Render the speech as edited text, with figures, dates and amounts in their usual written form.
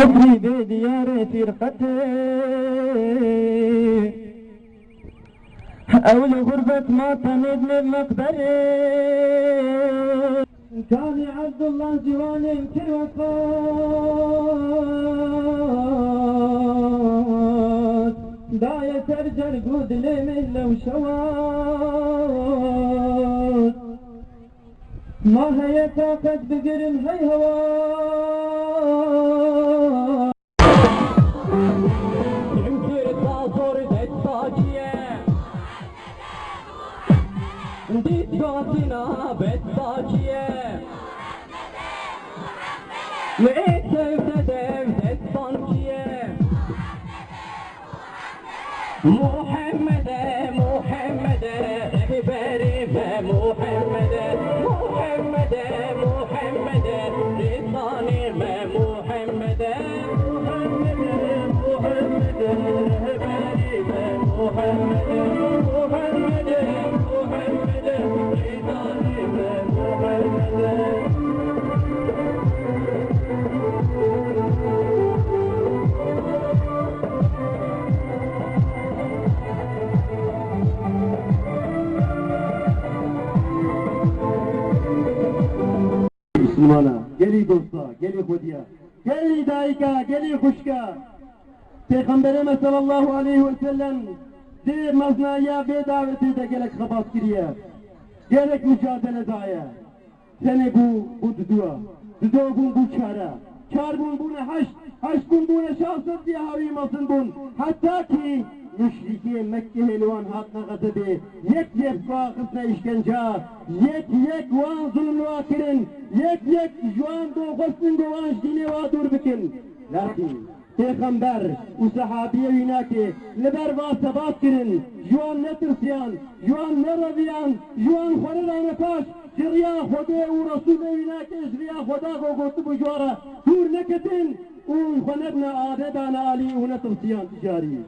يجري بديار فرقته أو لغربة ما تمد للمقبرة كان عبد الله جواني كل وفات داية ترجر قود لمن لو شوات ما هي طاقت بقرم هي هوات يمكن تاثر بالطاجية دي جاتنا بالطاجية لقيت تدم الطنجية محمد محمد اخباري محمد محمد محمد رضاني محمد محمد محمد اخباري محمد محمد محمد رضاني محمد مسلمانا گلی دوستا گلی خودیا گلی دایکا گلی خوشکا پیغمبرم صلی الله علیه و سلم دی مزنایا به دعوتی de gelek xabat kiriye gerek mücadele daya seni bu dudu bun bu kar bun bu ne haş bun bu ne şahsat diye havimasın bun hatta ki müşriki Mekke helvan hatta gazebe yek vakıfla işkence yek van zulmü akirin yek juan doğusun doğanç dini vadur bikin lakin Peygamber u sahabiye yinaki leber va sabat kirin juan ne tırsyan juan ne raviyan juan khorelane paş jiriya khode u rasul yinaki jiriya khoda go gotu bu jwara tur neketin un khonebna adedana ali u ne tırsyan ticari